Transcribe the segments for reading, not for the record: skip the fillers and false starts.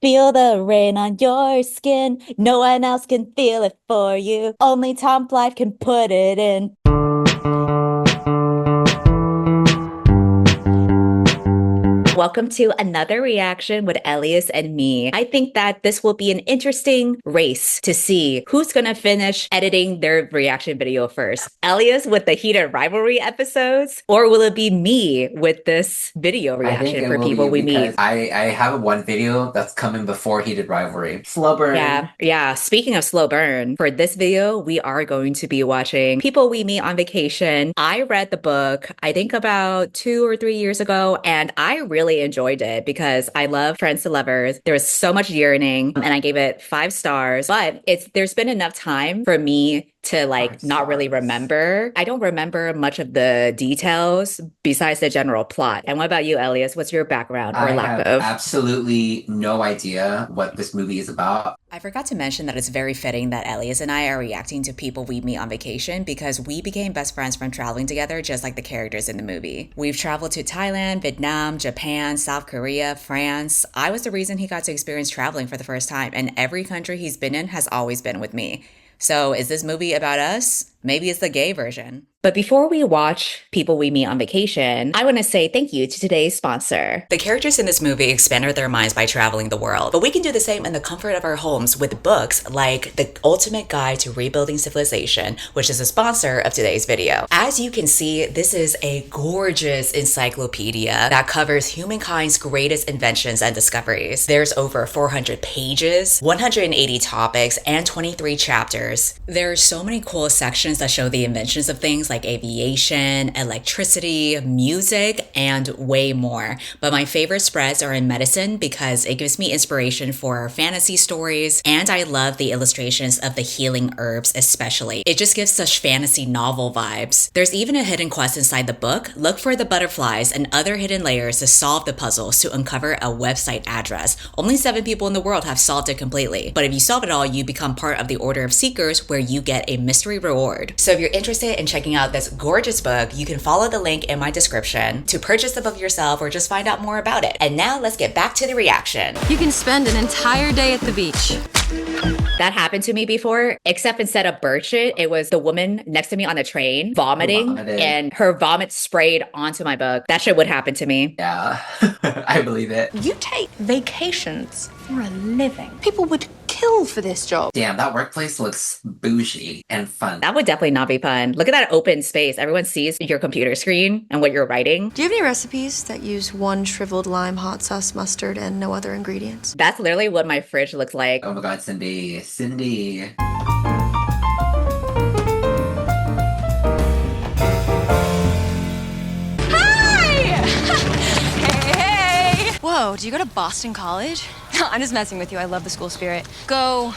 Feel the rain on your skin. No one else can feel it for you. Only Tom Blythe can put it in. Welcome to another reaction with Elias and me. I think that this will be an interesting race to see who's going to finish editing their reaction video first. Elias with the heated rivalry episodes, or will it be me with this video I think reaction it for will people you we because meet? I have one video that's coming before Heated Rivalry. Slow burn. Yeah. Speaking of slow burn, for this video, we are going to be watching People We Meet on Vacation. I read the book, I think about 2 or 3 years ago, and I really enjoyed it because I love Friends to Lovers. There was so much yearning, and I gave it 5 stars. But there's been enough time for me to Five not really stars. remember. I don't remember much of the details besides the general plot. And what about you, Elias? What's your background or I lack have of? absolutely no idea what this movie is about. I forgot to mention that it's very fitting that Elias and I are reacting to People We Meet on Vacation because we became best friends from traveling together, just like the characters in the movie. We've traveled to Thailand, Vietnam, Japan, South Korea, France. I was the reason he got to experience traveling for the first time, and every country he's been in has always been with me. So is this movie about us? Maybe it's the gay version. But before we watch People We Meet on Vacation, I want to say thank you to today's sponsor. The characters in this movie expanded their minds by traveling the world, but we can do the same in the comfort of our homes with books like The Ultimate Guide to Rebuilding Civilization, which is a sponsor of today's video. As you can see, this is a gorgeous encyclopedia that covers humankind's greatest inventions and discoveries. There's over 400 pages, 180 topics, and 23 chapters. There are so many cool sections that show the inventions of things like aviation, electricity, music, and way more. But my favorite spreads are in medicine because it gives me inspiration for fantasy stories, and I love the illustrations of the healing herbs especially. It just gives such fantasy novel vibes. There's even a hidden quest inside the book. Look for the butterflies and other hidden layers to solve the puzzles to uncover a website address. Only 7 people in the world have solved it completely, but if you solve it all, you become part of the Order of Seekers where you get a mystery reward. So if you're interested in checking out this gorgeous book, you can follow the link in my description to purchase the book yourself or just find out more about it. And now let's get back to the reaction. You can spend an entire day at the beach. That happened to me before, except instead of bird shit, it was the woman next to me on the train vomiting Vomited. and her vomit sprayed onto my book. That shit would happen to me. Yeah, I believe it. You take vacations for a living. People would kill for this job. Damn, that workplace looks bougie and fun. That would definitely not be fun. Look at that open space. Everyone sees your computer screen and what you're writing. Do you have any recipes that use 1 shriveled lime, hot sauce, mustard, and no other ingredients? That's literally what my fridge looks like. Oh my god, Cindy. Cindy. Hey! Whoa, do you go to Boston College? I'm just messing with you. I love the school spirit. Go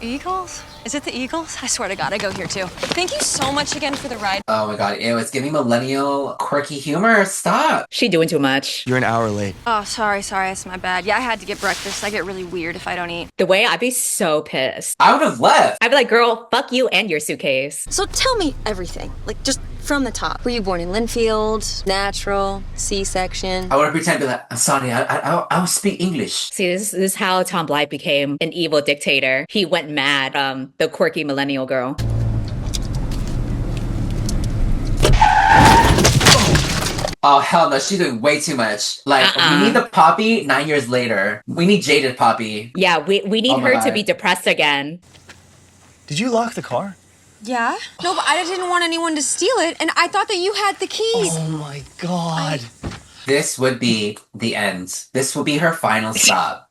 Eagles? Is it the Eagles? I swear to God, I go here too. Thank you so much again for the ride. Oh my god, it was giving millennial quirky humor. Stop. She doing too much. You're an hour late. Oh, sorry, that's my bad. Yeah, I had to get breakfast. I get really weird if I don't eat. The way I'd be so pissed. I would have left. I'd be like, girl, fuck you and your suitcase. So tell me everything, like just from the top. Were you born in Linfield? Natural? C-section? I would have pretended that I'm sorry, I don't speak English. See, this is how Tom Blythe became an evil dictator. He went mad from the quirky millennial girl. Oh hell no, she's doing way too much. Like, we need the Poppy 9 years later. We need jaded Poppy. Yeah, we need Oh my her to God. be depressed again. Did you lock the car? Yeah? No, but I didn't want anyone to steal it, and I thought that you had the keys. Oh my god. This would be the end. This will be her final stop.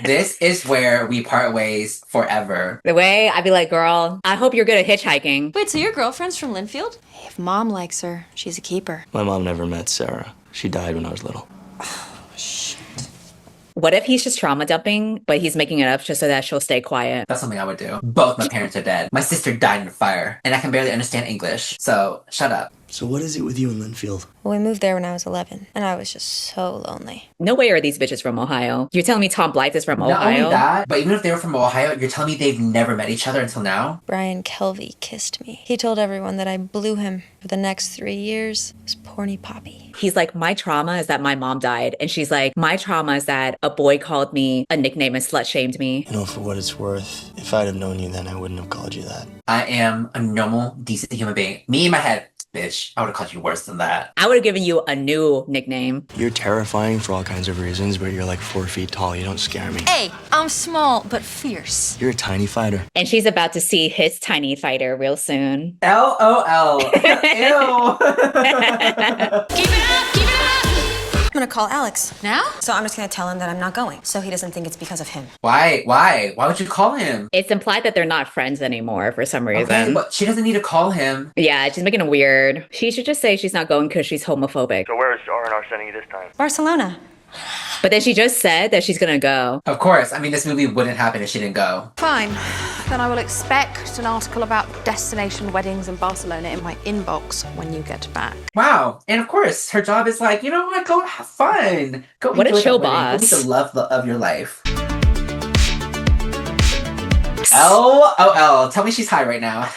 This is where we part ways forever. The way I'd be like, girl, I hope you're good at hitchhiking. Wait, so your girlfriend's from Linfield? Hey, if Mom likes her, she's a keeper. My mom never met Sarah. She died when I was little. What if he's just trauma dumping, but he's making it up just so that she'll stay quiet? That's something I would do. Both my parents are dead. My sister died in a fire, and I can barely understand English. So, shut up. So what is it with you in Linfield? Well, we moved there when I was 11, and I was just so lonely. No way are these bitches from Ohio. You're telling me Tom Blythe is from Not Ohio? only that, but even if they were from Ohio, you're telling me they've never met each other until now? Brian Kelvey kissed me. He told everyone that I blew him for the next 3 years. It was porny poppy. He's like, my trauma is that my mom died. And she's like, my trauma is that a boy called me a nickname and slut shamed me. You know, for what it's worth, if I'd have known you then, I wouldn't have called you that. I am a normal, decent human being. Me in my head, bitch, I would have called you worse than that. I would have given you a new nickname. You're terrifying for all kinds of reasons, but you're like 4 feet tall. You don't scare me. Hey, I'm small but fierce. You're a tiny fighter. And she's about to see his tiny fighter real soon. LOL. Ew. Keep it up! Keep it up! I'm gonna call Alex. Now? So I'm just gonna tell him that I'm not going, so he doesn't think it's because of him. Why? Why would you call him? It's implied that they're not friends anymore for some reason. Okay, but she doesn't need to call him. Yeah, she's making it weird. She should just say she's not going because she's homophobic. So where is R&R sending you this time? Barcelona. But then she just said that she's gonna go. Of course. I mean, this movie wouldn't happen if she didn't go. Fine. Then I will expect an article about destination weddings in Barcelona in my inbox when you get back. Wow. And of course, her job is like, you know what? Go have fun. Go What a enjoy chill that wedding. Go boss. meet the love of your life. LOL. Tell me she's high right now.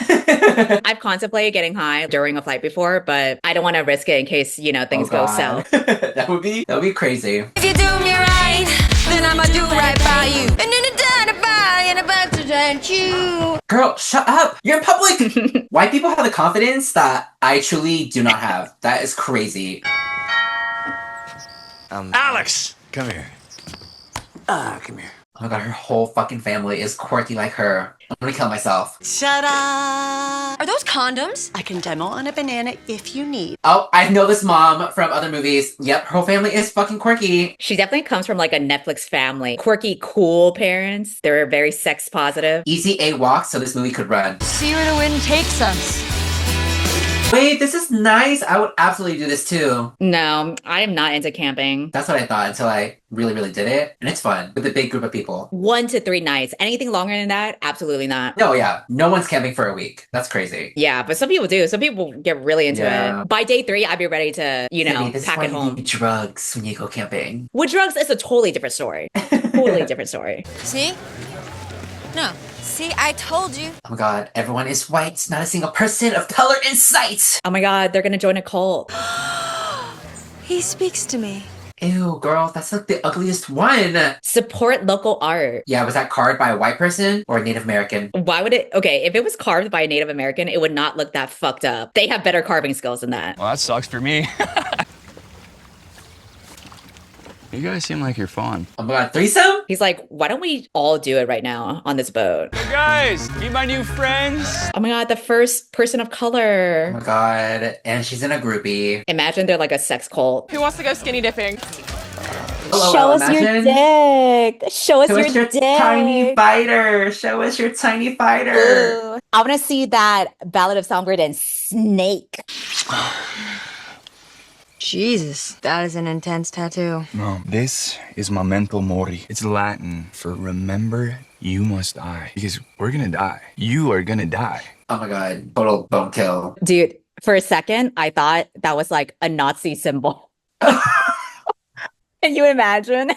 I've contemplated getting high during a flight before, but I don't want to risk it in case, things go south. that would be crazy. If you do me right, then I'ma do right by you. And then the done by and about to dance you. Girl, shut up. You're in public. White people have the confidence that I truly do not have. That is crazy. Alex! Come here. Come here. Oh my god, her whole fucking family is quirky like her. I'm gonna kill myself. Ta-da! Are those condoms? I can demo on a banana if you need. Oh, I know this mom from other movies. Yep, her whole family is fucking quirky. She definitely comes from like a Netflix family. Quirky, cool parents. They're very sex positive. Easy A walk so this movie could run. See where the wind takes us. Wait, this is nice. I would absolutely do this too. No, I am not into camping. That's what I thought until I really, really did it. And it's fun with a big group of people. 1 to 3 nights. Anything longer than that? Absolutely not. No, yeah. No one's camping for a week. That's crazy. Yeah, but some people do. Some people get really into Yeah. it. By day 3, I'd be ready to, Sydney, this pack is why it you home. need drugs when you go camping. With drugs, it's a totally different story. Totally different story. See? No. See, I told you. Oh my god, everyone is white. Not a single person of color in sight. Oh my god, they're gonna join a cult. He speaks to me. Ew, girl, that's like the ugliest one. Support local art. Yeah, was that carved by a white person or a Native American? Why would it? Okay, if it was carved by a Native American, it would not look that fucked up. They have better carving skills than that. Well, that sucks for me. You guys seem like you're fun. Oh my god, threesome? He's like, why don't we all do it right now on this boat? Hey guys, meet my new friends. Oh my god, the first person of Oh color. my god, and she's in a groupie. Imagine they're like a sex cult. Who wants to go skinny dipping? LOL, imagine. dick. Show us Show us your tiny fighter. Show us your tiny fighter. I want to see that Ballad of Songbird and Snake. Jesus, that is an intense tattoo. No, this is memento mori. It's Latin for remember you must die. Because we're gonna die. You are gonna die. Oh my god, total bone kill. Dude, for a second, I thought that was like a Nazi symbol. Can you imagine?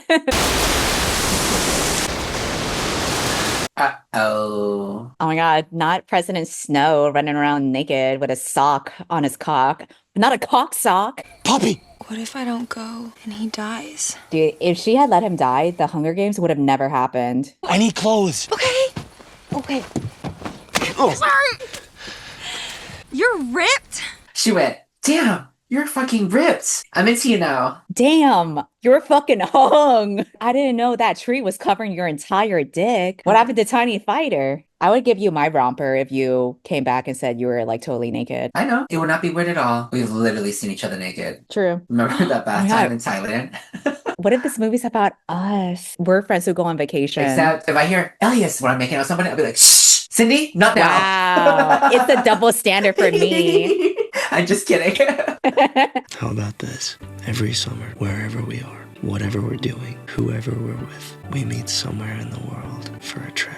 Uh-oh. Oh my god, not President Snow running around naked with a sock on his cock. Not a cock sock. Puppy! What if I don't go and he dies? Dude, if she had let him die, the Hunger Games would have never happened. I need clothes. Okay. Sorry. You're ripped. She went, damn, you're fucking ripped. I'm into you now. Damn, you're fucking hung. I didn't know that tree was covering your entire dick. What happened to Tiny Fighter? I would give you my romper if you came back and said you were like totally naked. I know. It would not be weird at all. We've literally seen each other naked. True. Remember that bath Oh my time God. in Thailand? What if this movie's about us? We're friends who go on vacation. Except if I hear Elias when I'm making out with somebody, I'll be like, shh, Cindy, not now. Wow. It's a double standard for me. I'm just kidding. How about this? Every summer, wherever we are, whatever we're doing, whoever we're with, we meet somewhere in the world for a trip.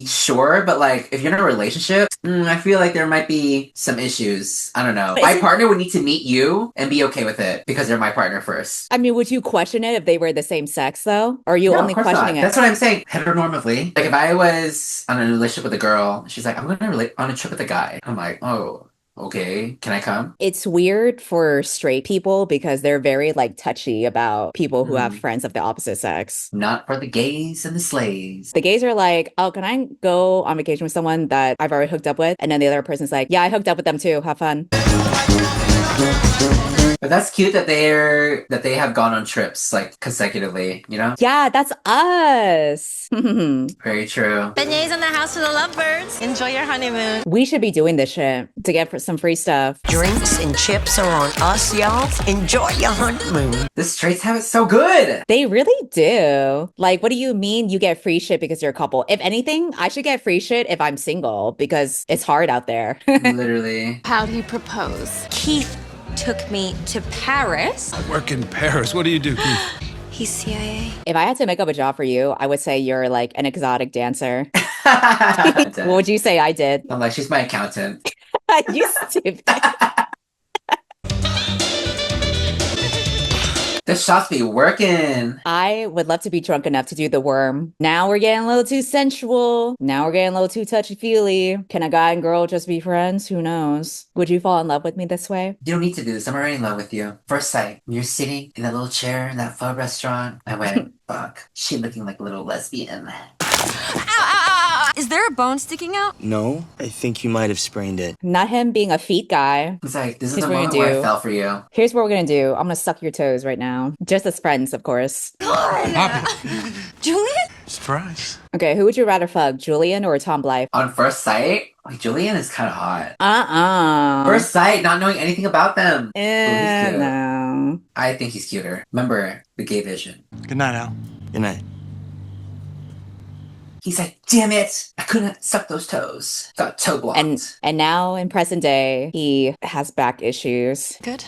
Sure, but like if you're in a relationship, I feel like there might be some issues. I don't know. But My isn't- partner would need to meet you and be okay with it because they're my partner first. I mean, would you question it if they were the same sex, though? Or are you No, only of course questioning not. it? That's what I'm saying. Heteronormatively. Like if I was on a relationship with a girl, she's like, I'm going to relate on a trip with a guy. I'm like, oh, okay. Can I come? It's weird for straight people because they're very like touchy about people who have friends of the opposite sex. Not for the gays and the slays. The gays are like, oh, can I go on vacation with someone that I've already hooked up with? And then the other person's like, yeah, I hooked up with them too. Have fun. But that's cute that they have gone on trips like consecutively, you know? Yeah, that's us. Very true. Beignets in the house for the lovebirds. Enjoy your honeymoon. We should be doing this shit to get some free stuff. Drinks and chips are on us, y'all. Enjoy your honeymoon. The straights have it so good. They really do. Like, what do you mean you get free shit because you're a couple? If anything, I should get free shit if I'm single because it's hard out there. Literally. How do you propose? Keith took me to Paris. I work in Paris. What do you do, Keith? He's CIA. If I had to make up a job for you, I would say you're like an exotic dancer. What would you say I did? I'm like, she's my accountant. You stupid. The shots be working. I would love to be drunk enough to do the worm. Now we're getting a little too sensual. Now we're getting a little too touchy-feely. Can a guy and girl just be friends? Who knows? Would you fall in love with me this way? You don't need to do this. I'm already in love with you. First sight, you're sitting in that little chair in that pub restaurant. I went, fuck. She looking like a little lesbian. Ow, ow, ow. Is there a bone sticking out? No, I think you might have sprained it. Not him being a feet guy. It's like, this is Here's the what we're moment gonna where I do. fell for you. Here's what we're gonna do. I'm gonna suck your toes right now. Just as friends, of course. Julian? Surprise. Okay, who would you rather fuck, Julian or Tom Blythe? On first sight, like Julian is kind of hot. Uh-uh. First sight, not knowing anything about them. Ooh, he's cute. No. I think he's cuter. Remember the gay vision. Good night, Al. Good night. He's like, damn it, I couldn't suck those toes. Got toe blocked. And now in present day, he has back issues. Good.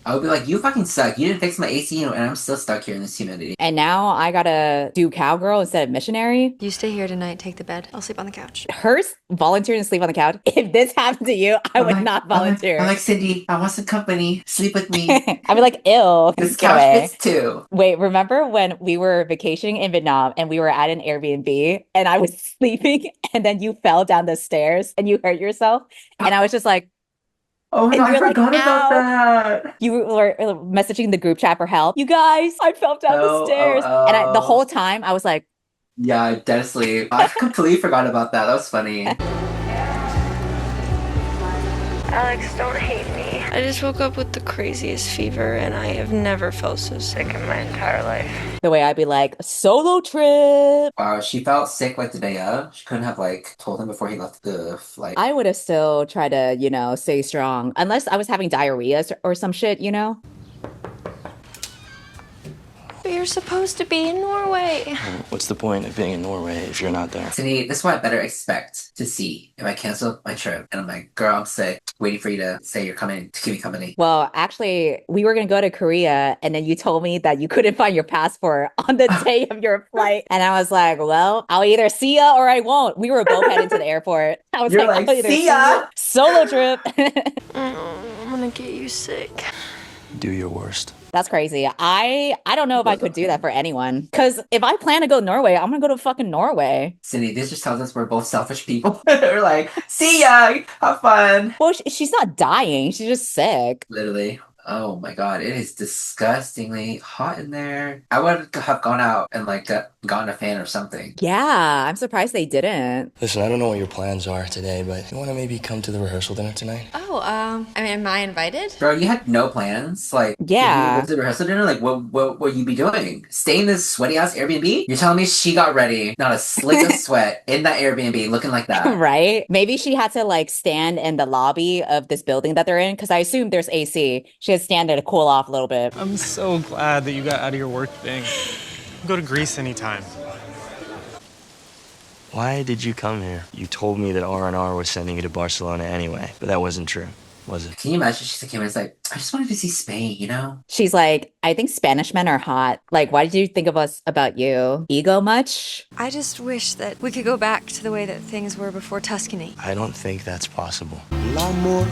I would be like, you fucking suck. You didn't fix my AC and I'm still stuck here in this humidity. And now I gotta do cowgirl instead of missionary. You stay here tonight, take the bed. I'll sleep on the couch. Her volunteering to sleep on the couch. If this happened to you, I would not volunteer. I'm like, Cindy, I want some company. Sleep with me. I'd be like, ill. This Get couch away. fits too. Wait, remember when we were vacationing in Vietnam and we were at an Airbnb and I was sleeping and then you fell down the stairs and you hurt yourself? And I was just like, Oh my and god, I you're like, forgot about "Ow." that. You were messaging the group chat for help. You guys, I fell down the stairs. And the whole time I was like, Yeah, dead asleep. I completely forgot about that. That was funny. Alex, don't hate me. I just woke up with the craziest fever and I have never felt so sick. Sick in my entire life. the way I'd be like, solo trip. Wow, she felt sick like the day of. She couldn't have like told him before he left the flight. I would have still tried to, stay strong. Unless I was having diarrhea or some shit, But you're supposed to be in Norway. What's the point of being in Norway if you're not there? Cindy, this is what I better expect to see if I cancel my trip. And I'm like, girl, I'm sick. Waiting for you to say you're coming to keep me company. Well, actually, we were going to go to Korea and then you told me that you couldn't find your passport on the day of your flight. And I was like, well, I'll either see ya or I won't. We were both heading to the airport. I was You're like, like, I'll either see ya. Solo trip. I'm gonna get you sick. Do your worst. That's crazy. I don't know if I could do that for anyone. Because if I plan to go to Norway, I'm going to go to fucking Norway. Cindy, this just tells us we're both selfish people. We're like, see ya, have fun. Well, she's not dying. She's just sick. Literally. Oh my god, it is disgustingly hot in there. I would have gone out and like gotten a fan or something. Yeah, I'm surprised they didn't. Listen, I don't know what your plans are today, but you want to maybe come to the rehearsal dinner tonight? Oh, am I invited? Bro, you had no plans? Like, Yeah. if you go to the rehearsal dinner, like, what would you be doing? Stay in this sweaty ass Airbnb? You're telling me she got ready, not a slick of sweat, in that Airbnb looking like that. Right? Maybe she had to like stand in the lobby of this building that they're in because I assume there's AC. She had to stand there to cool off a little bit. I'm so glad that you got out of your work thing. Go to Greece anytime. Why did you come here? You told me that R&R was sending you to Barcelona anyway, but that wasn't true. was it? Can you imagine? She's like, came in, it's like, I just wanted to see Spain, you know? She's like, I think Spanish men are hot. Like, why did you think of us about you? Ego much? I just wish that we could go back to the way that things were before Tuscany. I don't think that's possible. L'amour.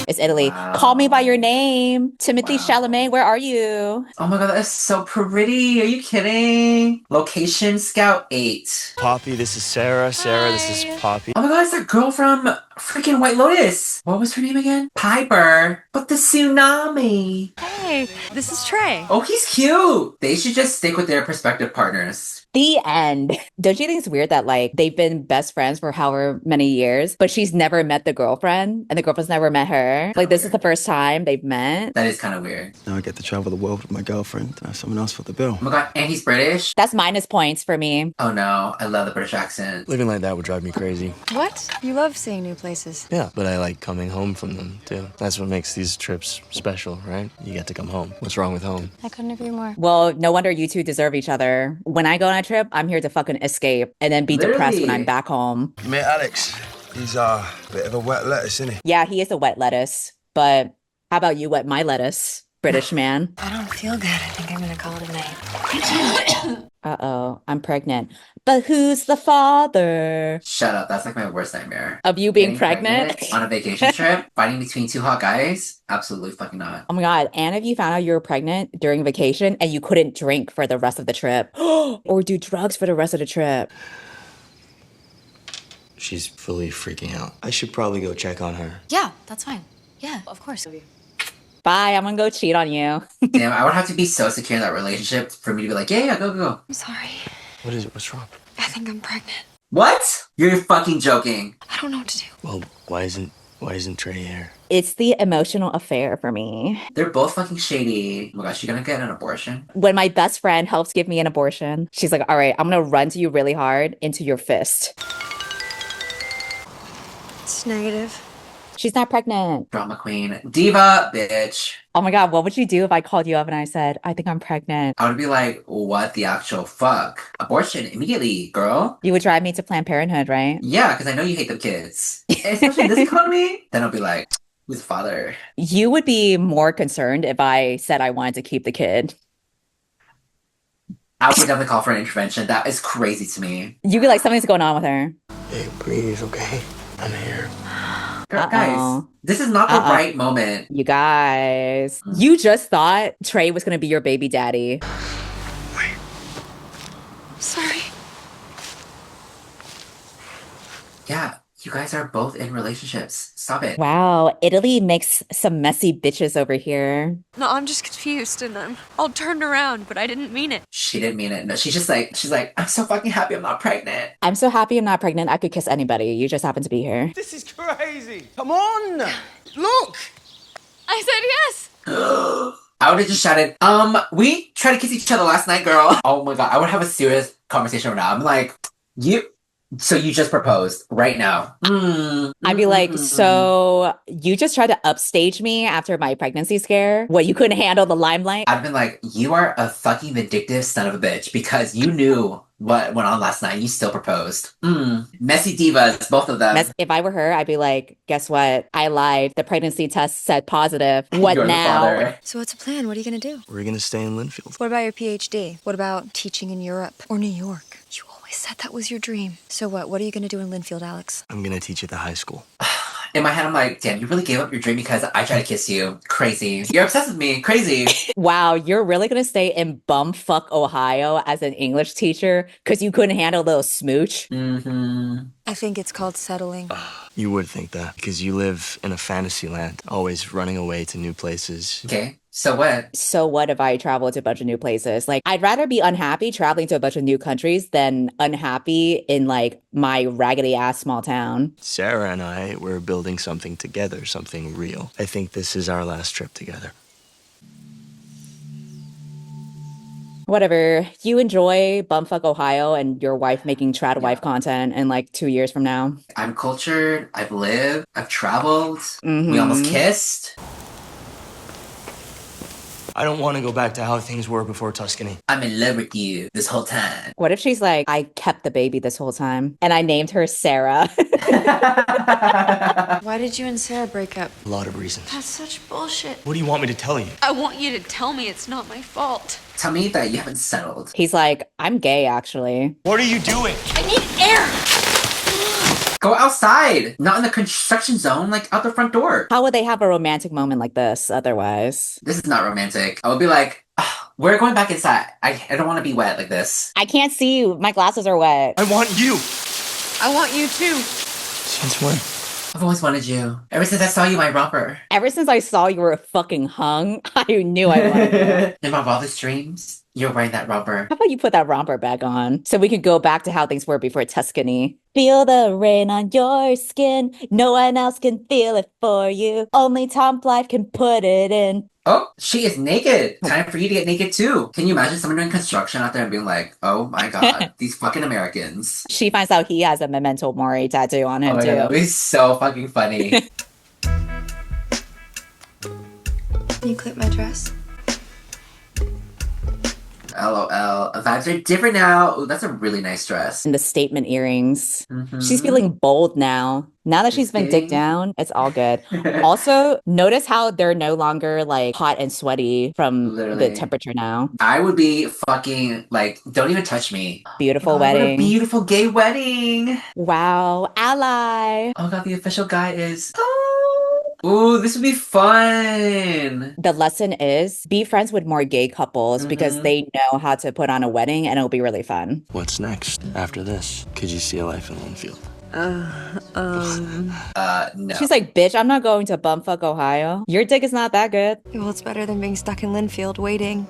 It's Italy. Wow. Call me by your name. Timothy Chalamet, where are you? Oh my god, that is so pretty. Are you kidding? Location Scout 8. Poppy, this is Sarah. Sarah, this is Poppy. Oh my god, it's that girl from freaking White Lotus. What was her name again? Piper. But the tsunami. Hey, this is Trey. Oh, he's cute. They should just stick with their prospective partners. The end. Don't you think it's weird that like they've been best friends for however many years, but she's never met the girlfriend and the girlfriend's never met her? Like this is the first time they've met. That is kind of weird. Now I get to travel the world with my girlfriend and have someone else foot the bill. Oh my god, and he's British? That's minus points for me. Oh no, I love the British accent. Living like that would drive me crazy. What? You love seeing new places. Yeah, but I like coming home from them too. That's what makes these trips special, right? You get to come home. What's wrong with home? I couldn't agree more. Well, no wonder you two deserve each other. When I go on a trip, I'm here to fucking escape and then be depressed when I'm back home. You met Alex. He's a bit of a wet lettuce, isn't he? Yeah, he is a wet lettuce, but how about you wet my lettuce, British man? I don't feel good. I think I'm gonna call it a night. Uh-oh, I'm pregnant. But who's the father? Shut up, that's like my worst nightmare. Of you being Getting pregnant? on a vacation trip, fighting between two hot guys? Absolutely fucking not. Oh my God. And if you found out you were pregnant during vacation and you couldn't drink for the rest of the trip or do drugs for the rest of the trip. She's fully freaking out. I should probably go check on her. Yeah, that's fine. Yeah, of course. Bye, I'm gonna go cheat on you. Damn, I would have to be so secure in that relationship for me to be like, yeah, go, go, go. I'm sorry. What is it? What's wrong? I think I'm pregnant. What? You're fucking joking. I don't know what to do. Well, why isn't Trey here? It's the emotional affair for me. They're both fucking shady. Oh my gosh, you gonna get an abortion? When my best friend helps give me an abortion, she's like, all right, I'm gonna run to you really hard into your fist. It's negative. She's not pregnant. Drama queen. Diva, bitch. Oh my God, what would you do if I called you up and I said, I think I'm pregnant? I would be like, what the actual fuck? Abortion immediately, girl. You would drive me to Planned Parenthood, right? Yeah, because I know you hate them kids. Especially in this economy. Then I'll be like, who's the father? You would be more concerned if I said I wanted to keep the kid. I would definitely call for an intervention. That is crazy to me. You'd be like, something's going on with her. Hey, breathe, okay? I'm here. Girl, guys, this is not the right moment. You guys, you just thought Trey was going to be your baby daddy. Sorry. Yeah, you guys are both in relationships. Stop it. Wow, Italy makes some messy bitches over here. No, I'm just confused and I'm all turned around, but I didn't mean it. She didn't mean it. No, she's like, I'm so fucking happy I'm not pregnant. I'm so happy I'm not pregnant. I could kiss anybody. You just happen to be here. This is crazy. Come on. Look. I said yes. I would have just shouted, we tried to kiss each other last night, girl. Oh my god, I would have a serious conversation right now. I'm like, so you just proposed right now. I'd be like, so you just tried to upstage me after my pregnancy scare? What, you couldn't handle the limelight? I've been like, you are a fucking vindictive son of a bitch because you knew what went on last night. You still proposed. Messy divas, both of them. If I were her, I'd be like, guess what? I lied. The pregnancy test said positive. What You're now? So what's the plan? What are you gonna do? We're gonna stay in Linfield. What about your PhD? What about teaching in Europe or New York? You always said that was your dream. So what? What are you gonna do in Linfield, Alex? I'm gonna teach at the high school. In my head, I'm like, damn, you really gave up your dream because I tried to kiss you. Crazy. You're obsessed with me. Crazy. Wow, you're really going to stay in bumfuck Ohio as an English teacher because you couldn't handle a little smooch? I think it's called settling. You would think that because you live in a fantasy land, always running away to new places. Okay, so what? So what if I travel to a bunch of new places? Like, I'd rather be unhappy traveling to a bunch of new countries than unhappy in like my raggedy ass small town. Sarah and I, we're building something together, something real. I think this is our last trip together. Whatever. You enjoy bumfuck Ohio and your wife making trad wife content in like 2 years from now. I'm cultured. I've lived. I've traveled. We almost kissed. I don't want to go back to how things were before Tuscany. I'm in love with you this whole time. What if she's like, I kept the baby this whole time and I named her Sarah? Why did you and Sarah break up? A lot of reasons. That's such bullshit. What do you want me to tell you? I want you to tell me it's not my fault. Tell me that you haven't settled. He's like, I'm gay, actually. What are you doing? I need air. Go outside, not in the construction zone, like out the front door. How would they have a romantic moment like this otherwise? This is not romantic. I would be like, we're going back inside. I don't want to be wet like this. I can't see you. My glasses are wet. I want you. I want you too. Since when? I've always wanted you. Ever since I saw you in my romper. Ever since I saw you were fucking hung, I knew I wanted you. In my wildest dreams, you're wearing that romper. How about you put that romper back on so we could go back to how things were before Tuscany? Feel the rain on your skin. No one else can feel it for you. Only Tom Blythe can put it in. Oh, she is naked. Time for you to get naked too. Can you imagine someone doing construction out there and being like, oh my god, these fucking Americans. She finds out he has a Memento Mori tattoo on him Oh my too. god, that would be so fucking funny. Can you clip my dress? LOL. Vibes are different now. Ooh, that's a really nice dress. And the statement earrings. Mhm. She's feeling bold now. Now that she's been dicked down, it's all good. Also, notice how they're no longer like hot and sweaty from Literally. the temperature now. I would be fucking like, don't even touch me. Beautiful God, what a wedding. beautiful gay wedding. Wow, ally. Oh god, the official guy is. Ooh, this would be fun. The lesson is be friends with more gay couples because they know how to put on a wedding and it'll be really fun. What's next after this? Could you see a life in Linfield? No. She's like, bitch, I'm not going to bumfuck Ohio. Your dick is not that good. Well, it's better than being stuck in Linfield waiting.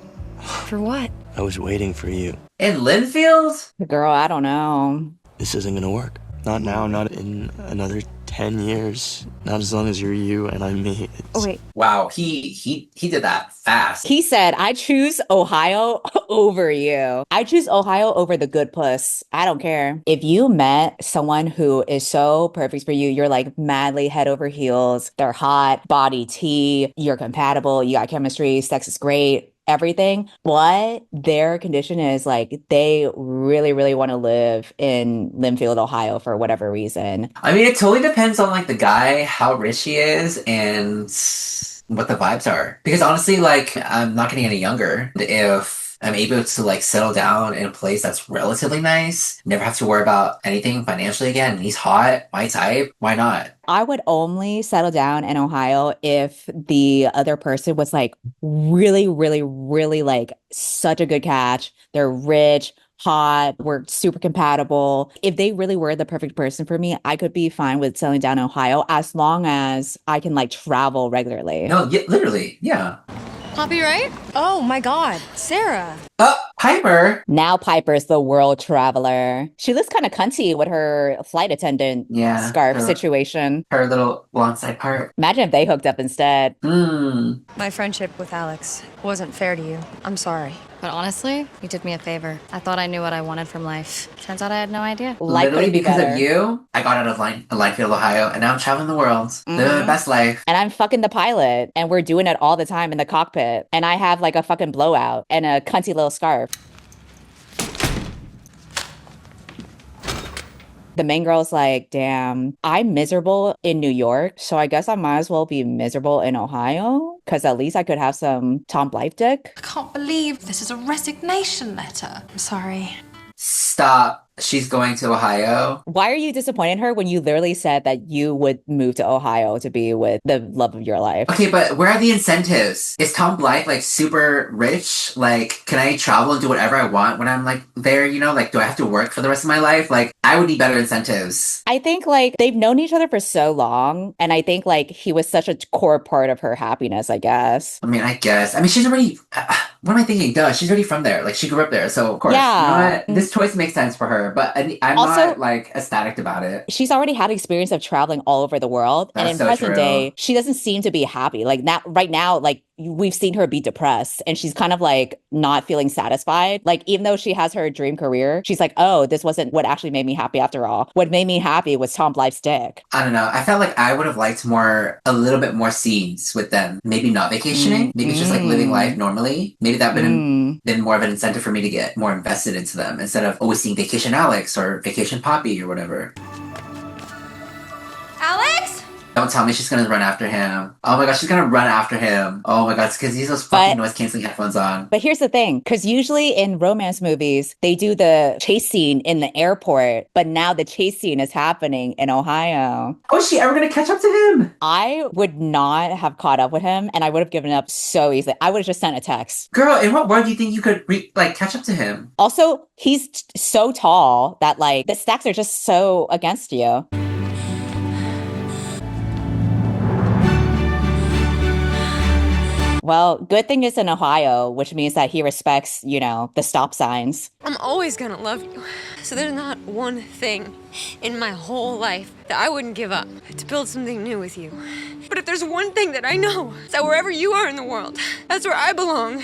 For what? I was waiting for you. In Linfield? Girl, I don't know. This isn't gonna work. Not now, not in another 10 years. Not as long as you're you and I'm me. Oh, wait. Wow, he did that fast. He said, I choose Ohio over you. I choose Ohio over the good puss. I don't care. If you met someone who is so perfect for you, you're like madly head over heels. They're hot, body tea, you're compatible, you got chemistry, sex is great. Everything, but their condition is like they really, really want to live in Linfield, Ohio for whatever reason. I mean, it totally depends on like the guy, how rich he is, and what the vibes are. Because honestly, like I'm not getting any younger. If I'm able to like settle down in a place that's relatively nice, never have to worry about anything financially again, and he's hot, my type, why not? I would only settle down in Ohio if the other person was like really, really, really like such a good catch. They're rich, hot, we're super compatible. If they really were the perfect person for me, I could be fine with settling down in Ohio as long as I can like travel regularly. No, literally, yeah. Poppy, right? Oh my god, Sarah. Piper. Now Piper's the world traveler. She looks kind of cunty with her flight attendant scarf situation. Her little blonde side part. Imagine if they hooked up instead. My friendship with Alex wasn't fair to you. I'm sorry. But honestly, you did me a favor. I thought I knew what I wanted from life. Turns out I had no idea. Literally because of you, I got out of Linfield, Ohio, and now I'm traveling the world. The best life. And I'm fucking the pilot, and we're doing it all the time in the cockpit. And I have like a fucking blowout and a cunty little scarf. The main girl's like, damn, I'm miserable in New York, so I guess I might as well be miserable in Ohio, because at least I could have some Tom Blythe dick. I can't believe this is a resignation letter. I'm sorry. Stop. She's going to Ohio. Why are you disappointing her when you literally said that you would move to Ohio to be with the love of your life? Okay, but where are the incentives? Is Tom Blythe like super rich? Like, can I travel and do whatever I want when I'm like there, you know? Like, do I have to work for the rest of my life? Like, I would need better incentives. I think like they've known each other for so long, and I think like he was such a core part of her happiness, I guess. I mean, I guess. I mean, she's already... what am I thinking? Duh, she's already from there. Like, she grew up there, so of course. Yeah. You know what? This choice makes sense for her, but I'm Also, not like ecstatic about it. She's already had experience of traveling all over the world. That's And in so present true. day, she doesn't seem to be happy. Like right now, like we've seen her be depressed and she's kind of like not feeling satisfied. Like, even though she has her dream career, she's like, oh, this wasn't what actually made me happy after all. What made me happy was Tom Life's dick. I don't know. I felt like I would have liked a little bit more scenes with them. Maybe not vacationing. Maybe just like living life normally. Maybe that would have been more of an incentive for me to get more invested into them instead of always seeing Vacation Alex or Vacation Poppy or whatever. Alex? Don't tell me she's gonna run after him. Oh my gosh, she's gonna run after him. Oh my gosh, because he's those fucking noise-canceling headphones on. But here's the thing, because usually in romance movies, they do the chase scene in the airport, but now the chase scene is happening in Ohio. How is she ever gonna catch up to him? I would not have caught up with him, and I would have given up so easily. I would have just sent a text. Girl, in what world do you think you could catch up to him? Also, he's so tall that like the stacks are just so against you. Well, good thing it's in Ohio, which means that he respects, the stop signs. I'm always gonna love you. So there's not one thing in my whole life that I wouldn't give up to build something new with you. But if there's one thing that I know, it's that wherever you are in the world, that's where I belong.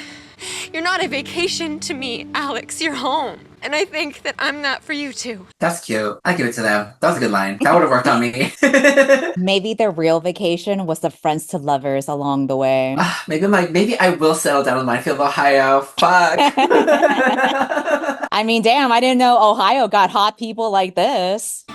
You're not a vacation to me, Alex. You're home. And I think that I'm not for you too. That's cute. I give it to them. That was a good line. That would have worked on me. Maybe their real vacation was the friends to lovers along the way. Maybe I will settle down in Minefield, Ohio. Fuck. I mean, damn, I didn't know Ohio got hot people like this.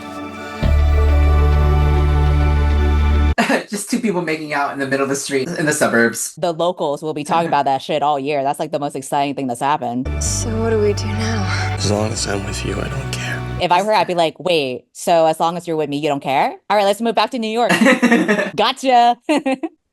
Just two people making out in the middle of the street in the suburbs. The locals will be talking about that shit all year. That's like the most exciting thing that's happened. So what do we do now? As long as I'm with you, I don't care. If I were her, I'd be like, wait, so as long as you're with me, you don't care? All right, let's move back to New York. Gotcha.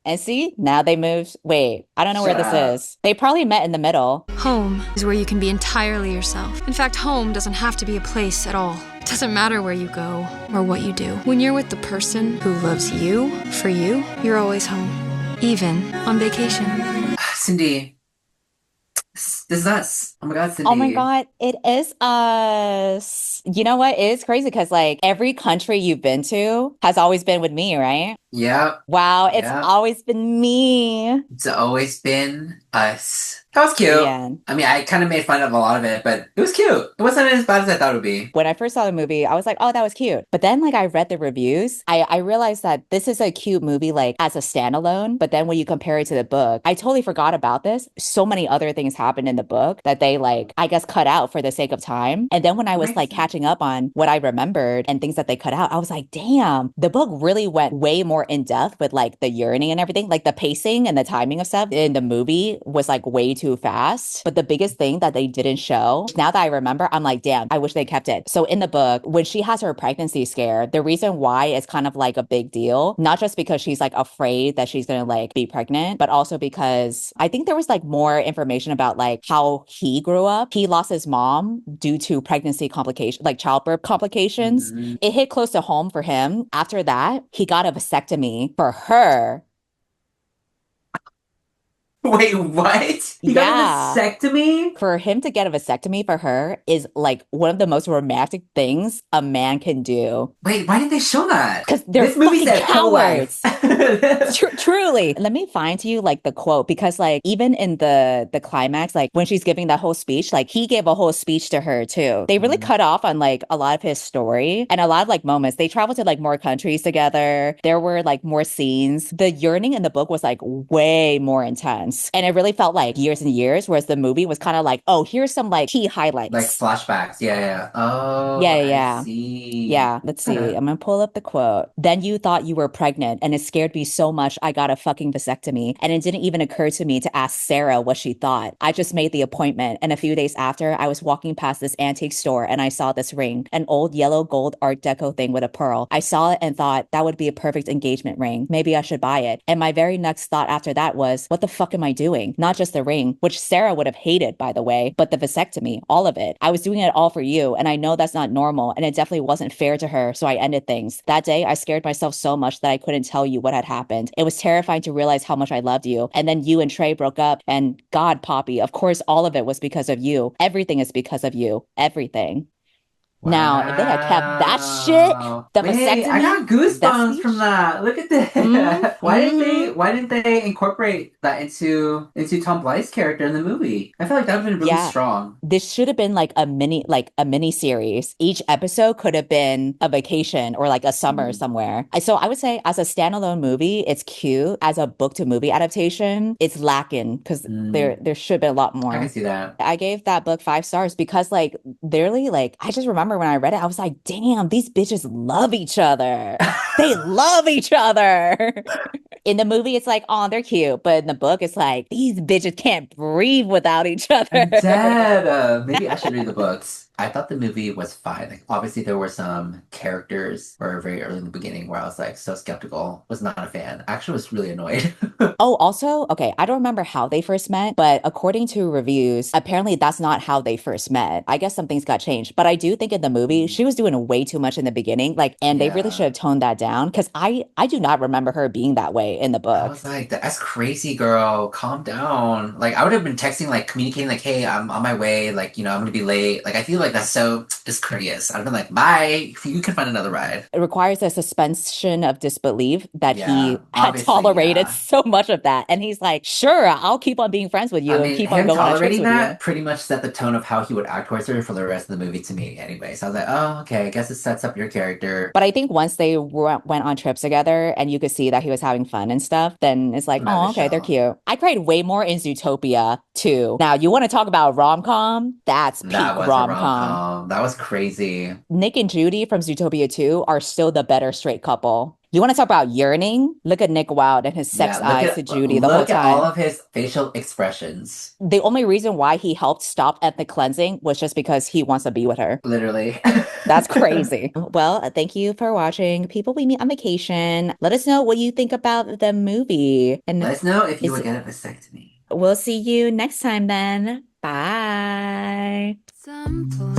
And see, now they moved. Wait, I don't know where this is. They probably met in the middle. Home is where you can be entirely yourself. In fact, home doesn't have to be a place at all. It doesn't matter where you go or what you do. When you're with the person who loves you, for you, you're always home. Even on vacation. Cindy. This is us. Oh my God, Cindy. Oh my God, it is us. You know what? It is crazy because like every country you've been to has always been with me, right? Yep. Wow, it's always been me. It's always been us. That was cute. Yeah. I mean, I kind of made fun of a lot of it, but it was cute. It wasn't as bad as I thought it would be. When I first saw the movie, I was like, oh, that was cute. But then like I read the reviews, I realized that this is a cute movie like as a standalone. But then when you compare it to the book, I totally forgot about this. So many other things happened in the book that they like, I guess, cut out for the sake of time. And then when I was like catching up on what I remembered and things that they cut out, I was like, damn, the book really went way more in depth with like the yearning and everything. Like the pacing and the timing of stuff in the movie was like way too fast. But the biggest thing that they didn't show, now that I remember, I'm like, damn, I wish they kept it. So in the book, when she has her pregnancy scare, the reason why it's kind of like a big deal, not just because she's like afraid that she's gonna like be pregnant, but also because I think there was like more information about like how he grew up. He lost his mom due to pregnancy complications, like childbirth complications. Mm-hmm. It hit close to home for him. After that, he got a vasectomy for her. Wait, what? He got a vasectomy? For him to get a vasectomy for her is like one of the most romantic things a man can do. Wait, why didn't they show that? Because they're fucking cowards. Truly. Let me find you like the quote, because like even in the climax, like when she's giving that whole speech, like he gave a whole speech to her too. They really cut off on like a lot of his story and a lot of like moments. They traveled to like more countries together. There were like more scenes. The yearning in the book was like way more intense. And it really felt like years and years, whereas the movie was kind of like, oh, here's some like key highlights. Like flashbacks. Yeah. Oh, yeah. I see. Yeah, let's see. I'm going to pull up the quote. Then you thought you were pregnant and it scared me so much I got a fucking vasectomy. And it didn't even occur to me to ask Sarah what she thought. I just made the appointment. And a few days after, I was walking past this antique store and I saw this ring, an old yellow gold Art Deco thing with a pearl. I saw it and thought that would be a perfect engagement ring. Maybe I should buy it. And my very next thought after that was, what the fuck am I doing? Not just the ring, which Sarah would have hated, by the way, but the vasectomy, all of it. I was doing it all for you, and I know that's not normal, and it definitely wasn't fair to her, so I ended things. That day, I scared myself so much that I couldn't tell you what had happened. It was terrifying to realize how much I loved you, and then you and Trey broke up, and God, Poppy, of course, all of it was because of you. Everything is because of you. Everything. Now, if they had kept that shit, Wow. the Wait, I got vasectomy, that goosebumps from speech. that. Look at Mm-hmm. that. Why didn't they incorporate that into Tom Blythe's character in the movie? I feel like that would have been really Yeah. strong. This should have been like a mini series. Each episode could have been a vacation or like a summer somewhere. So I would say as a standalone movie, it's cute. As a book to movie adaptation, it's lacking because there should have been a lot I can more. see that. I gave that book 5 stars because like literally like I just remember when I read it, I was like, damn, these bitches love each other. They love each other. In the movie, it's like, oh, they're cute. But in the book, it's like, these bitches can't breathe without each other. I'm dead. Maybe I should read the books. I thought the movie was fine. Like, obviously, there were some characters where very early in the beginning where I was like so skeptical, was not a fan. Actually, was really annoyed. Oh, also, okay, I don't remember how they first met, but according to reviews, apparently that's not how they first met. I guess some things got changed. But I do think in the movie, she was doing way too much in the beginning. Like, and they really should have toned that down because I do not remember her being that way in the I book. was like, that's crazy, girl. Calm down. Like, I would have been texting, like, communicating, like, hey, I'm on my way. Like, I'm gonna be late. Like, I feel like that's so discourteous. I'd have been like, bye. You can find another ride. It requires a suspension of disbelief that he Yeah, had obviously, tolerated yeah. so much of that. And he's like, sure, I'll keep on being friends with you I and mean, keep on him going on trips tolerating with you. that pretty much set the tone of how he would act towards her for the rest of the movie to me anyway. So I was like, oh, okay, I guess it sets up your character. But I think once they went on trips together and you could see that he was having fun and stuff, then it's like, oh, okay, they're cute. I cried way more in Zootopia too. Now, you want to talk about rom-com? That's peak That was a rom-com. rom-com. That was crazy. Nick and Judy from Zootopia 2 are still the better straight couple. You want to talk about yearning? Look at Nick Wilde and his sex eyes to Judy the whole Look at all time. of his facial expressions. The only reason why he helped stop ethnic cleansing was just because he wants to be with her. Literally. That's crazy. Well, thank you for watching People We Meet on Vacation. Let us know what you think about the movie. And Let us know if you would get a vasectomy. we'll see you next time then. Bye. Some point